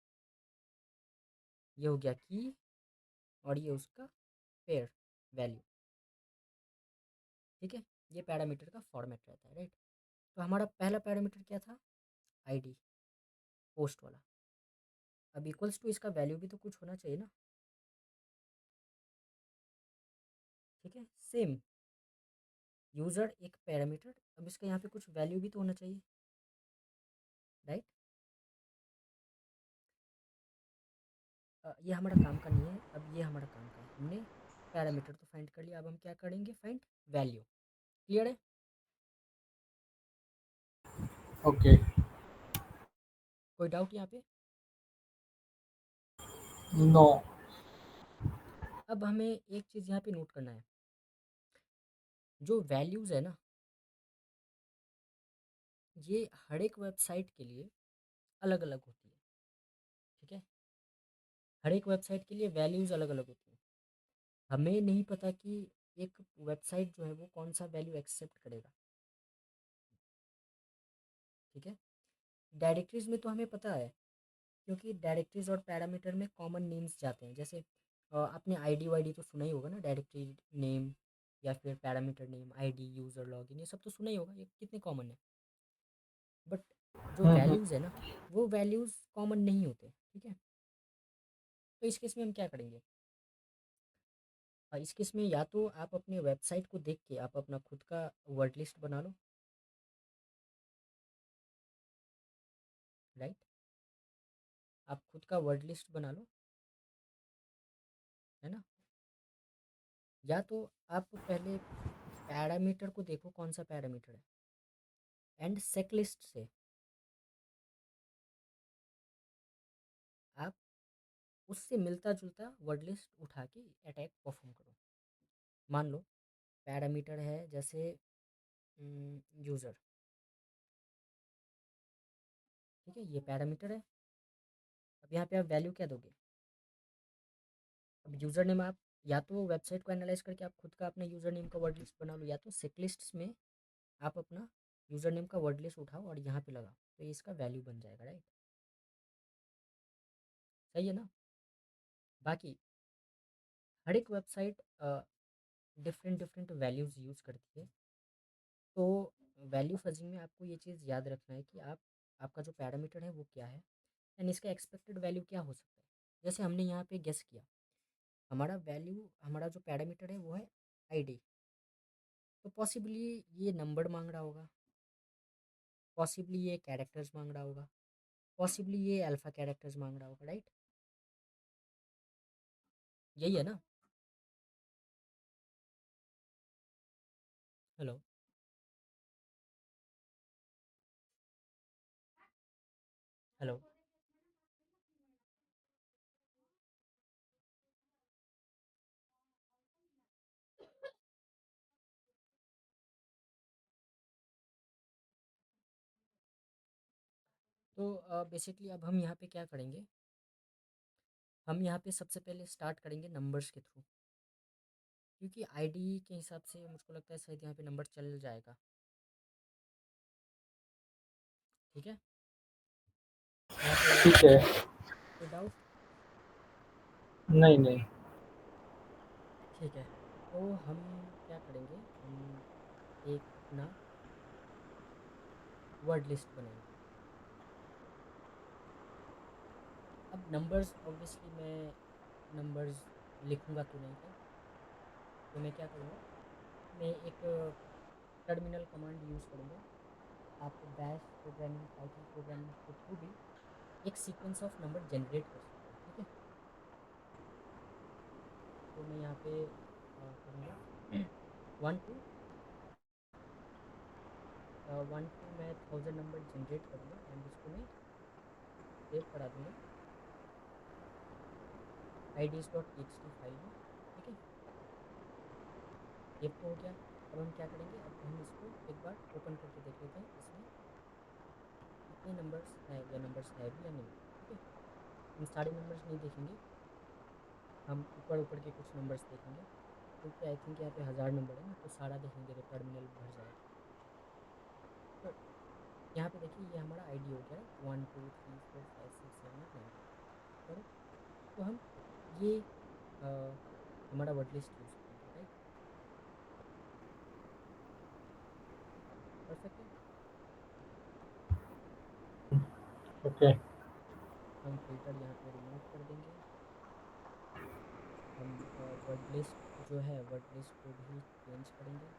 ये हो गया की और ये उसका पेयर वैल्यू, ठीक है? ये पैरामीटर का फॉर्मेट रहता है, राइट? तो हमारा पहला पैरामीटर क्या था, आईडी, पोस्ट वाला। अब इक्वल्स टू इसका वैल्यू भी तो कुछ होना चाहिए ना, ठीक है? सेम, यूज़र एक पैरामीटर, अब इसका यहाँ पे कुछ वैल्यू भी तो होना चाहिए, राइट? ये हमारा काम का नहीं है, अब ये हमारा काम का है। हमने पैरामीटर तो फाइंड कर लिया, अब हम क्या करेंगे, फाइंड वैल्यू। क्लियर है? ओके। कोई डाउट यहाँ पे? नो। अब हमें एक चीज़ यहाँ पे नोट करना है, जो वैल्यूज़ है ना, ये हर एक वेबसाइट के लिए अलग अलग होती है, ठीक है? हर एक वेबसाइट के लिए वैल्यूज़ अलग अलग होती है। हमें नहीं पता कि एक वेबसाइट जो है वो कौन सा वैल्यू एक्सेप्ट करेगा, ठीक है? डायरेक्टरीज में तो हमें पता है, क्योंकि डायरेक्टरीज और पैरामीटर में कॉमन नेम्स जाते हैं। जैसे आपने आईडी वाईडी तो सुना ही होगा ना, डायरेक्टरी नेम या फिर parameter name, ID, user, login, ये सब तो सुना ही होगा, ये कितने कॉमन है। बट जो हम्म। वैल्यूज़ है ना, वो वैल्यूज़ कॉमन नहीं होते, ठीक है? तो इस केस में हम क्या करेंगे, इस केस में या तो आप अपने वेबसाइट को देख के आप अपना खुद का वर्ड लिस्ट बना लो, राइट? आप खुद का वर्ड लिस्ट बना लो, है ना? या तो आप पहले पैरामीटर को देखो कौन सा पैरामीटर है, एंड सेक लिस्ट से आप उससे मिलता जुलता वर्ड लिस्ट उठा के अटैक परफॉर्म करो। मान लो पैरामीटर है जैसे यूज़र, ठीक है? ये पैरामीटर है। अब यहाँ पे आप वैल्यू क्या दोगे, अब यूज़र नेम आप या तो वेबसाइट को एनालाइज करके आप खुद का अपने यूज़र नेम का वर्ड लिस्ट बना लो, या तो सेक लिस्ट में आप अपना यूज़र नेम का वर्ड लिस्ट उठाओ और यहाँ पे लगाओ, तो ये इसका वैल्यू बन जाएगा, राइट? सही है ना? बाकी हर एक website different different values use करती है। तो वैल्यू फजिंग में आपको ये चीज़ याद रखना है कि आप, आपका जो पैरामीटर है वो क्या है, एंड इसका एक्सपेक्टेड वैल्यू क्या हो सकता है। जैसे हमने यहाँ पे गेस किया, हमारा वैल्यू, हमारा जो पैरामीटर है वो है आईडी, तो पॉसिबली ये नंबर मांग रहा होगा, पॉसिबली ये कैरेक्टर्स मांग रहा होगा, पॉसिबली ये अल्फ़ा कैरेक्टर्स मांग रहा होगा, राइट? यही है ना? हेलो? हेलो? तो बेसिकली अब हम यहाँ पे क्या करेंगे, हम यहाँ पे सबसे पहले स्टार्ट करेंगे नंबर्स के थ्रू, क्योंकि आईडी के हिसाब से मुझको लगता है शायद यहाँ पे नंबर चल जाएगा। ठीक है, यहाँ पे ठीक है। कोई डाउट? नहीं नहीं। ठीक है, तो हम क्या करेंगे, हम एक अपना वर्ड लिस्ट बनाएंगे। अब नंबर्स ऑब्वियसली मैं नंबर्स लिखूंगा तो नहीं था, तो मैं क्या करूँगा, मैं एक टर्मिनल कमांड यूज़ करूँगा। आप बैश प्रोग्रामिंग, पाइथन प्रोग्रामिंग के थ्रू भी एक सीक्वेंस ऑफ नंबर जनरेट कर सकते हो। ठीक है, तो मैं यहाँ पे करूँगा 1 to 1 to मैं 1000 नंबर जनरेट करूँगा एंड उसको मैं सेव करा दूँगा ids.txt फाइल में। ठीक है, सेव तो हो गया। अब हम क्या करेंगे, अब हम इसको एक बार ओपन करके देख लेते हैं इसमें कितने नंबर्स हैं या नंबर्स है भी या नहीं। ठीक है, हम सारे नंबर्स नहीं देखेंगे, हम ऊपर ऊपर के कुछ नंबर्स देखेंगे, क्योंकि आई थिंक यहाँ पे 1000 नंबर है ना, तो सारा देखेंगे तो टर्मिनल भर जाएगा। तो यहाँ पे देखिए ये हमारा आईडी हो गया, 1 2 3 4 5 6 7 8 9। करेक्ट, तो हम ये हमारा वर्ड लिस्ट यूज़ करेंगे, राइट? परफेक्ट है। ओके। हम फिल्टर यहाँ पे रिमूव कर देंगे, हम वर्ड लिस्ट जो है वर्ड लिस्ट को भी चेंज करेंगे।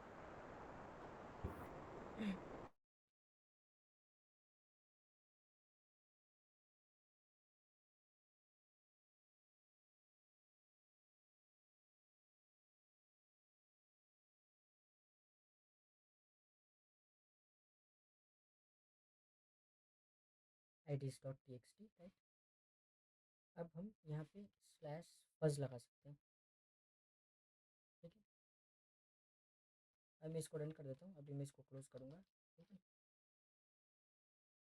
ids.txt, right? अब हम यहाँ पे स्लैश फज लगा सकते हैं। ठीक है, अब मैं इसको रन कर देता हूँ, अभी मैं इसको क्लोज करूँगा। ठीक है,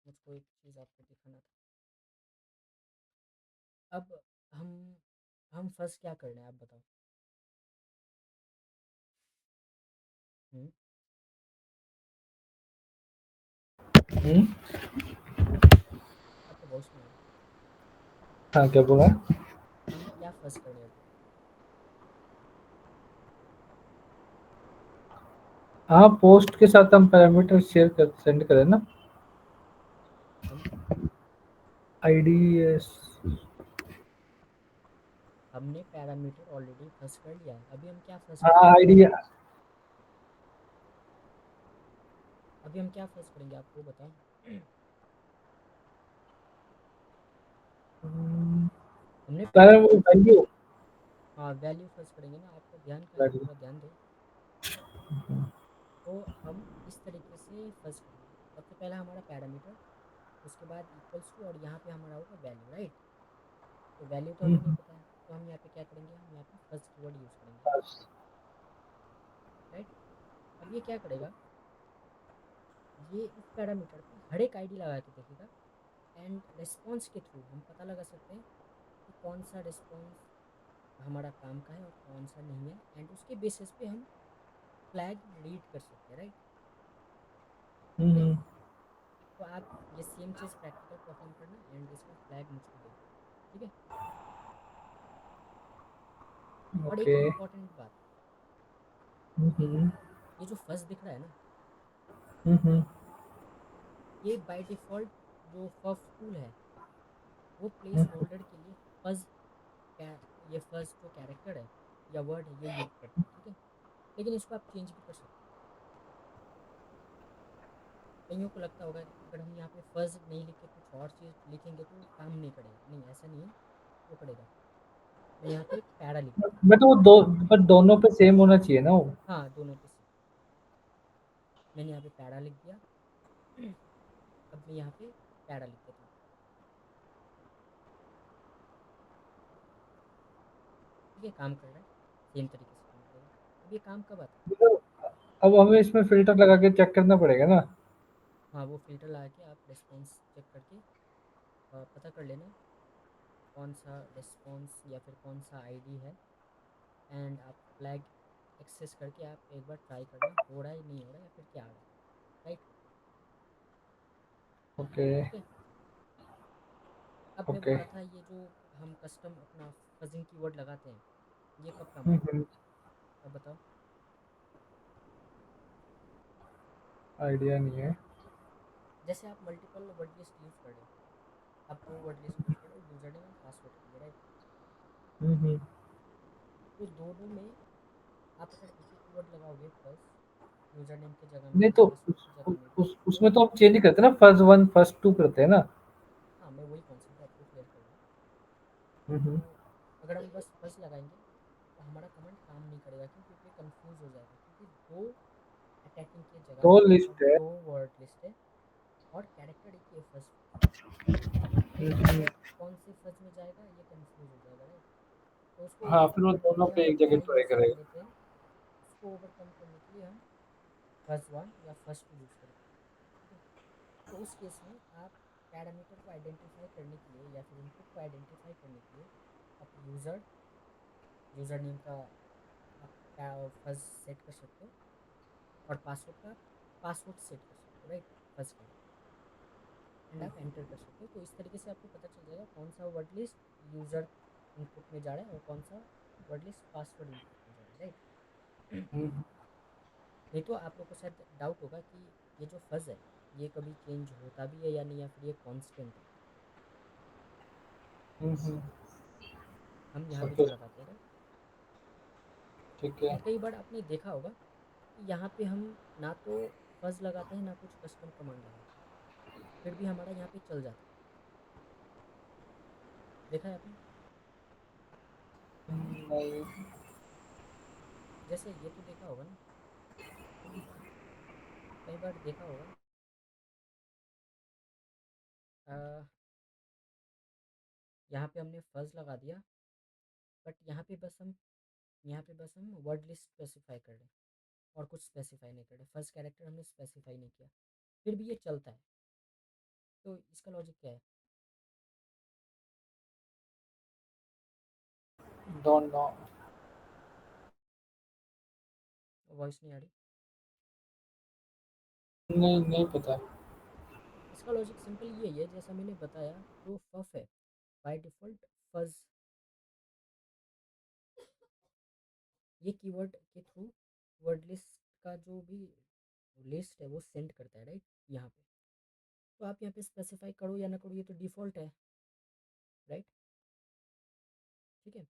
मुझको एक चीज़ आपको दिखाना था। अब हम हम फर्स्ट क्या करना है आप बताओ। हम्म, हम्म। आपका वॉइस नहीं आ रहा। हाँ, क्या बोला? हम क्या फर्स्ट करने अभी? हाँ, पोस्ट के साथ हम पैरामीटर शेयर कर सेंड करें ना। हम आईडीएस। हमने पैरामीटर ऑलरेडी फर्स्ट कर लिया है, अभी हम क्या फर्स्ट हाँ, करेंगे? आईडी। अभी हम क्या फर्स्ट करेंगे आप वो बताओ। हमने पहले पैरामीटर, वो वैल्यू। हाँ वैल्यू फर्स्ट करेंगे ना, आपका ध्यान कहाँ है, वैल्यू। थोड़ा ध्यान दो। तो हम इस तरीके से फर्स्ट करेंगे, सबसे पहला हमारा पैरामीटर, उसके बाद इक्वल्स टू, और यहाँ पे हमारा होगा वैल्यू, राइट? तो वैल्यू तो हमें नहीं पता है, तो हम यहाँ पे क्या करेंगे, हम यहाँ पे फर्स्ट कीवर्ड यूज़ करेंगे, राइट? अब ये क्या करेगा, ये इस पैरामीटर पे हर एक आईडी लगा के देखेगा एंड रिस्पॉन्स के थ्रू हम पता लगा सकते हैं कि कौन सा रिस्पॉन्स हमारा काम का है और कौन सा नहीं है, एंड उसके बेसिस पे हम फ्लैग रीड कर सकते हैं, राइट? ठीक है, हम्म। तो आप ये सेम चीज़ प्रैक्टिकल परफॉर्म करना एंड इसका फ्लैग मुझको दे देना। ठीक है, और एक ओके। इम्पॉर्टेंट बात, हम्म। ये जो फर्स्ट दिख रहा है ना, हम्म। ये बाय डिफ़ॉल्ट जो फफ टूल है वो प्लेस होल्डर के लिए फज़ ये फर्स्ट जो कैरेक्टर है या वर्ड है ये यूज़ करता है, ठीक है। लेकिन इसको आप चेंज भी कर सकते हो। कईयों को लगता होगा कि अगर हम यहाँ पे फर्ज नहीं लिख के कुछ और चीज़ लिखेंगे तो काम नहीं करेगा, नहीं ऐसा नहीं है, वो करेगा। मैं यहाँ पे एक पैरा लिख देता हूँ। मैं तो वो दो, पर दोनों पे सेम होना चाहिए ना वो। हाँ, दोनों पे से मैंने यहाँ पे पैरा लिख दिया। अब मैं यहाँ पे पैरा लिख देता हूँ, ठीक है, काम कर रहा है, सेम तरीके से काम करेगा। अब ये काम कब आता है? मतलब अब हमें इसमें फ़िल्टर लगा के चेक करना पड़ेगा ना? हाँ, वो फ़िल्टर लगा के आप रिस्पॉन्स चेक करके पता कर लेना कौन सा रिस्पॉन्स या फिर कौन सा आईडी है, एंड आप फ्लैग एक्सेस करके आप एक बार ट्राई करना हो रहा है नहीं हो रहा है या फिर क्या आ रहा है, राइट। ओके, ठीक है। अब मैं ओके। बोल रहा था ये जो हम कस्टम अपना फजिंग कीवर्ड लगाते हैं ये कब काम हुँ, आएगा? हुँ। अब बताओ। आइडिया नहीं है। जैसे आप मल्टीपल वर्ड लिस्ट यूज़ कर रहे हो, आप दो वर्ड लिस्ट यूज़ कर रहे हो यूज़र नेम एंड पासवर्ड के लिए, राइट। हुँ, हुँ। तो दोनों में आप अगर एक ही कीवर्ड लगाओगे फर्स्ट यूज़र नेम की जगह में नहीं भी तो पासवर्ड की जगह में भी, उसमें तो हम चेंज नहीं करते ना, फर्स्ट 1 फर्स्ट 2 करते हैं ना? हाँ मैं वही कॉन्सेप्ट आपको क्लियर कर रहा हूँ। हुँ, तो हुँ। अगर हम बस फर्स्ट लगाएंगे तो हमारा कमेंट काम नहीं करेगा, क्यों? क्योंकि ये कंफ्यूज हो जाएगा, क्योंकि दो अटैकिंग की जगह 2 पे और लिस्ट है। दो वर्ड लिस्ट है और कैरेक्टर एक ही है फर्स्ट। तो हुँ, ये हुँ। कौन से फर्ज में जाएगा ये कंफ्यूज हो जाएगा, राइट। तो उसको हाँ, ओवरकम फिर वो करने के दोनों लिए पे हम एक जगह क्या ट्राई यूज़ कर करेगा। लेते हैं? उसको ओवरकम करने के लिए हम फर्स्ट वन या फर्स्ट टू यूज़ करते हैं, ठीक है। तो उस केस में आप पैरामीटर को आइडेंटिफाई करने के लिए या फिर इनपुट को आइडेंटिफाई करने के लिए आप यूज़र नेम का आप फर्स्ट सेट कर सकते हो और पासवर्ड का पासवर्ड सेट कर सकते हो, राइट, फर्स्ट का। एंड आप एंटर कर सकते हो। तो इस तरीके से आपको पता चल जाएगा कौन सा वर्ड लिस्ट यूज़र इनपुट में जा रहा है और कौन सा वर्ड लिस्ट पासवर्ड इनपुट में जा रहा है, राइट। हुँ, नहीं तो आप लोग को शायद डाउट होगा कि ये जो फज़ है ये कभी चेंज होता भी है या नहीं, या फिर ये कांस्टेंट है हुँ, हुँ। हम यहाँ पे ओके, जो लगाते हैं, राइट। ठीक है। एंड कई बार आपने देखा होगा कि यहाँ पे हम ना तो फज़ लगाते हैं ना कुछ कस्टम कमांड लगाते हैं, फिर भी हमारा यहाँ पे चल जाता है। देखा है आपने? नहीं। जैसे ये तो देखा होगा ना, कई बार देखा होगा। अ, यहाँ पे हमने फज़ लगा दिया, बट यहाँ पे बस हम वर्ड लिस्ट स्पेसिफाई कर रहे हैं और कुछ स्पेसिफाई नहीं कर रहे, फर्स्ट कैरेक्टर हमने स्पेसिफाई नहीं किया, फिर भी ये चलता है। तो इसका लॉजिक क्या है? Don't know. वॉइस नहीं आ रही। नहीं, नहीं पता। इसका लॉजिक सिंपल ये है, जैसा मैंने बताया, जो फफ है बाय डिफ़ॉल्ट फज़ ये कीवर्ड के थ्रू वर्ड लिस्ट का जो भी लिस्ट है वो सेंड करता है, राइट, यहाँ पे। तो आप यहाँ पे स्पेसिफाई करो या ना करो ये तो डिफ़ॉल्ट है, राइट, ठीक है।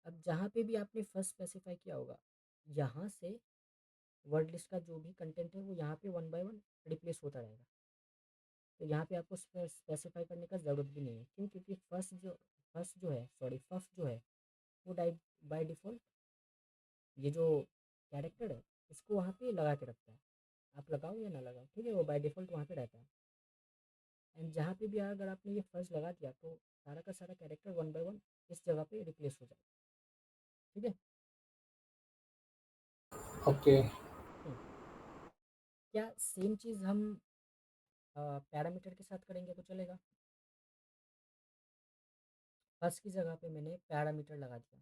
अब जहाँ पे भी आपने फर्स्ट स्पेसिफाई किया होगा यहाँ से वर्ड लिस्ट का जो भी कंटेंट है वो यहाँ पे वन बाय वन रिप्लेस होता रहेगा। तो यहाँ पे आपको स्पेसिफाई करने का ज़रूरत भी नहीं है, क्यों? क्योंकि फर्स्ट जो है, सॉरी, फफ जो है वो बाय डिफ़ॉल्ट ये जो कैरेक्टर है इसको वहाँ पे लगा के रखता है, आप लगाओ या ना लगाओ, ठीक है, वो बाय डिफ़ॉल्ट वहाँ पे रहता है। एंड जहाँ पे भी अगर आपने ये फर्स्ट लगा दिया तो सारा का सारा कैरेक्टर वन बाय वन इस जगह पे रिप्लेस हो जाएगा, ठीक है। ओके। हम्म, क्या सेम चीज़ हम पैरामीटर के साथ करेंगे तो चलेगा? फर्स्ट की जगह पे मैंने पैरामीटर लगा दिया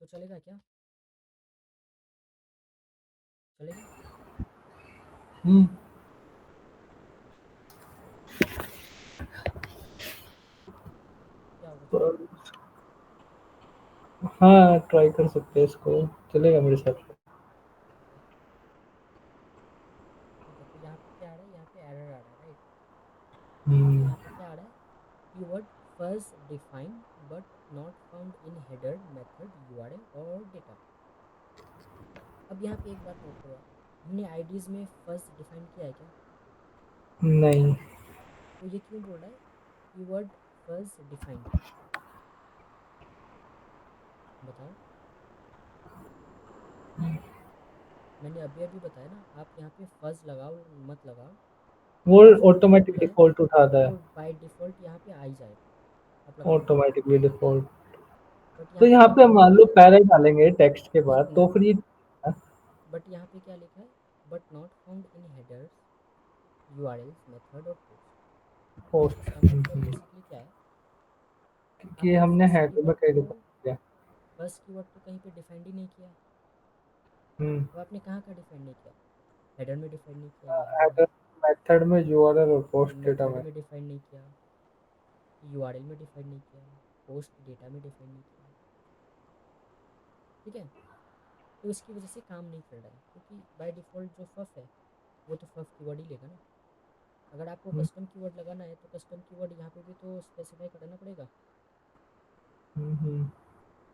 तो चलेगा क्या? चलेगा? हुँ। क्या होगा, चलेगा? पर हाँ, ट्राई कर सकते हैं इसको, चलेगा मेरे हिसाब से। ओके, ठीक है। तो यहाँ पे क्या आ रहा है? यहाँ पे एरर आ रहा है, राइट। तो हुँ, यहाँ पे क्या आ रहा है? Keyword first defined but not found in header method URL और डेटा। अब यहाँ पे एक बात नोट करो आप, हमने आईडीज में फर्स्ट डिफाइन किया है क्या? नहीं। तो ये क्यों बोल रहा है कीवर्ड फर्स्ट डिफाइंड? बताओ। मैंने अभी अभी बताया ना, आप यहाँ पे फर्स्ट लगाओ मत लगाओ, वो ये जो ऑटोमेटिक कीवर्ड है डिफॉल्ट उठाता है। वो बाय डिफ़ॉल्ट यहाँ पे आ ही जाएगा, आप लगाओ मत। ऑटोमेटिक भी डिफॉल्ट। बट तो यहाँ पे यहाँ क्या पे लिखा है? मान लो पैरा डालेंगे टेक्स्ट के एक बाद तो मिनट। फिर ये बट यहाँ पे क्या लिखा है? But not found in headers URLs method और पोस्ट। पोस्ट इसका मतलब बेसिकली क्या है? कि आपने हमने हेडर में कहीं डिफॉल्ट किया। फर्स्ट कीवर्ड तो कहीं पे डिफाइंड ही नहीं किया। हम्म। तो आपने कहाँ का डिफाइंड नहीं किया? हेडर में डिफाइंड नहीं किया, ये हेडर हेडर है। मेथड में यूआरएल और पोस्ट डेटा मेथड में। में डिफाइंड नहीं किया, यूआरएल में डिफाइंड नहीं किया, पोस्ट डेटा में डिफाइंड नहीं किया। ठीक है, तो इसकी वजह से काम नहीं कर रहा है, क्योंकि बाय डिफ़ॉल्ट जो फफ है वो तो फफ कीवर्ड ही लेगा ना। अगर आपको हम्म, कस्टम कीवर्ड लगाना है तो कस्टम कीवर्ड यहाँ पे भी तो स्पेसिफाई करना पड़ेगा, हम्म,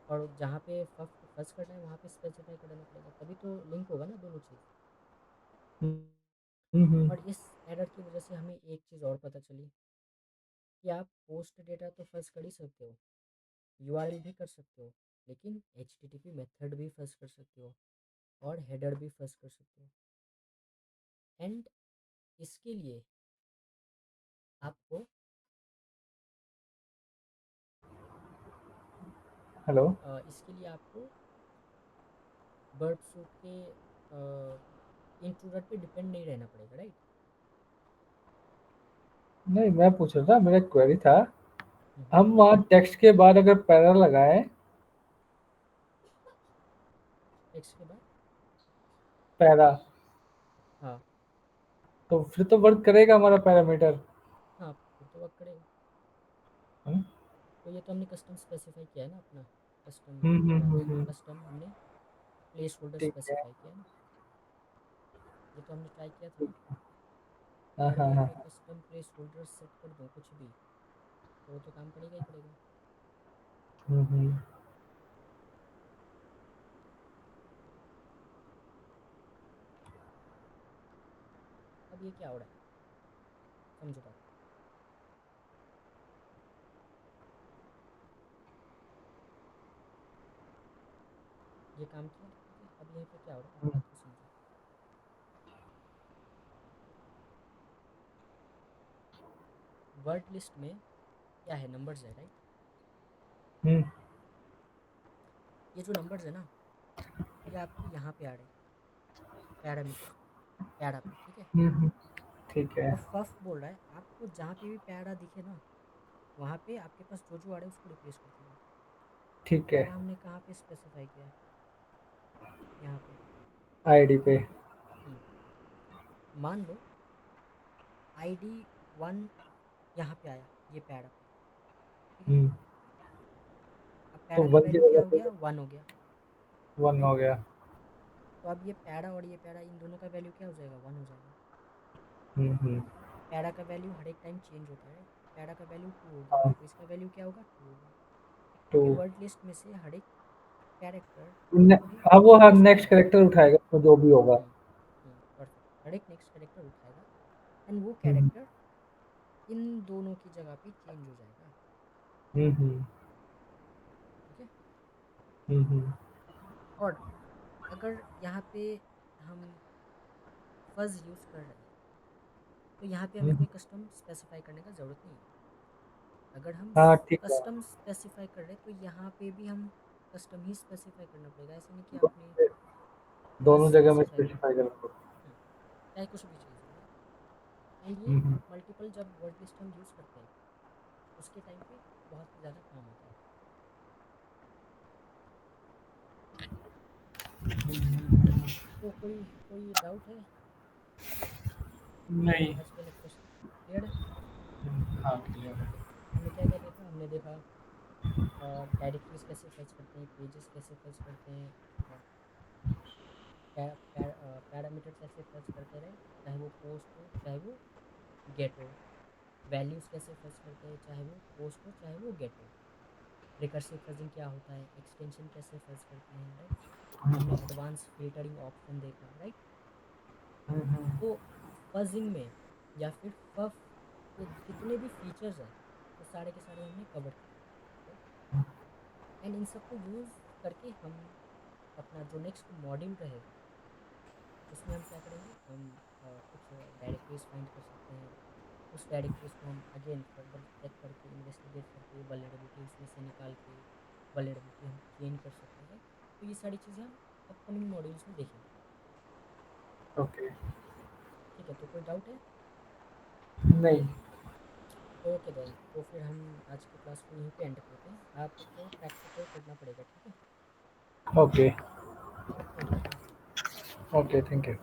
और जहाँ पे फफ फर्स्ट करना है वहाँ पे स्पेसिफाई करना पड़ेगा, तभी तो लिंक होगा ना दोनों चीज़। हम्म, और इस एरर की वजह से हमें एक चीज़ और पता चली कि आप पोस्ट डेटा तो फर्स्ट कर ही सकते हो, यूआरएल भी कर सकते हो, लेकिन एचटीटीपी मेथड भी फर्स्ट कर सकते हो और हेडर भी फर्स्ट कर सकते हो। एंड इसके लिए आपको हेलो। इसके लिए आपको बर्ड सूट के इंट्रूडर पे डिपेंड नहीं रहना पड़ेगा, राइट? नहीं, मैं पूछ रहा था, मेरा क्वेरी था, हम्म। हम वहाँ टेक्स्ट के बाद अगर पैरा लगाए टेक्स्ट के बाद पैरा, हाँ। तो फिर तो वर्क करेगा हमारा पैरामीटर। हाँ, फिर तो वर्क करेगा। हम्म, तो ये तो हमने कस्टम स्पेसिफाई किया है ना अपना, कस्टम हम्म। कस्टम हमने प्लेस होल्डर ठीक है। स्पेसिफाई किया है ना, ये तो हमने ट्राई किया था ना। हाँ अगर हाँ मैं हाँ। कोई कस्टम प्लेस होल्डर सेट कर दूँ कुछ भी, तो वो तो काम करेगा ही करेगा। हम्म। अब ये क्या हो रहा है, समझो बात। ये काम किया, ठीक है, अब यहाँ पे क्या हो रहा है हम्म, बात को समझो। वर्ड लिस्ट में क्या है? नंबर्स है, राइट? हम्म, ये जो नंबर्स है ना, ये आपके यहाँ पे आ रहे हैं पैरामीटर, पैरा पे, ठीक है। हम्म, ठीक है। अब फफ बोल रहा है आपको जहाँ पे भी पैरा दिखे ना, वहाँ पे आपके पास जो जो आ रहा है उसको रिप्लेस कर देना। ठीक है। पैरा हमने कहाँ पे स्पेसिफाई किया है? यहाँ पे। आईडी पे। हम्म, मान लो आईडी 1 यहाँ पे आया, ये पैरा पे, ठीक है। हम्म। अब तो पैरा का वन की वैल्यू क्या जगह हो पे गया? 1 हो गया, वन राइट? हो गया। तो अब ये पैरा और ये पैरा, इन दोनों का वैल्यू क्या हो जाएगा? 1 हो जाएगा। हम्म। पैरा का वैल्यू हर एक टाइम चेंज होता है, राइट? पैरा का वैल्यू 2 हो गया, हाँ। तो इसका वैल्यू क्या होगा? 2 होगा, टू। क्योंकि वर्ड लिस्ट में से हर एक कैरेक्टर को ही हाँ, वो हर रिप्लेस नेक्स्ट करना है। करेक्टर उठाएगा तो जो भी होगा। हम्म। परफेक्ट, हर एक नेक्स्ट कैरेक्टर उठाएगा, एंड वो हम्म कैरेक्टर इन दोनों की जगह पे चेंज हो जाएगा, हम्म। ठीक है। हम्म। और अगर यहाँ पे हम फज यूज़ कर रहे हैं, तो यहाँ पे हमें हम्म। कोई कस्टम स्पेसिफाई करने का ज़रूरत नहीं है। अगर हम हाँ, ठीक है। कस्टम स्पेसिफाई कर रहे हैं तो यहाँ पे भी हम कस्टम ही स्पेसिफाई करना पड़ेगा, ऐसे नहीं कि आपने फज दोनों जगह में स्पेसिफाई कर स्पेसिफाई दिया। करना पड़ता चाहे कुछ भी चीज़ हो, राइट? एंड है। ये मल्टीपल जब वर्ड लिस्ट हम यूज़ करते हैं उसके टाइम पे बहुत ही ज़्यादा काम आता है। तो कोई कोई डाउट है नहीं। आज के लेक्चर से? क्लियर है? हाँ, क्लियर है। ओके, हमने क्या क्या देखा? हमने देखा डायरेक्टरीज कैसे फर्ज करते हैं, पेजेस कैसे फर्ज करते हैं, पैरामीटर्स ऐसे फर्ज करते रहे, चाहे वो पोस्ट हो चाहे वो गेट हो। वैल्यूज़ कैसे फज करते हैं, चाहे वो पोस्ट हो चाहे वो गेट हो। रिकर्सिव फजिंग क्या होता है, एक्सटेंशन कैसे फज करते हैं, राइट। हमने एडवांस फिल्टरिंग ऑप्शन देखा, राइट। तो फजिंग में या फिर फफ के जितने भी फीचर्स हैं वो सारे के सारे हमने कवर किए, राइट। एंड इन सबको यूज़ करके हम अपना जो नेक्स्ट मॉड्यूल रहेगा उसमें हम क्या करेंगे, हम कुछ डायरेक्टरीज फाइंड कर सकते हैं। उस डायरेक्टरीज को हम अगेन फर्दर चेक करके इन्वेस्टिगेट करके वल्नरेबिलिटी उसमें से निकाल के वल्नरेबिलिटी हम चेंज कर सकते हैं, राइट। तो ये सारी चीज़ें हम अपकमिंग मॉड्यूल्स में देखेंगे। ओके। ठीक है, तो कोई डाउट है? नहीं। ओके देन, तो फिर हम आज की क्लास को यहीं पे एंड करते हैं। आपको प्रैक्टिकल करना पड़ेगा, ठीक है। Okay. Okay, thank you. Okay, thank you.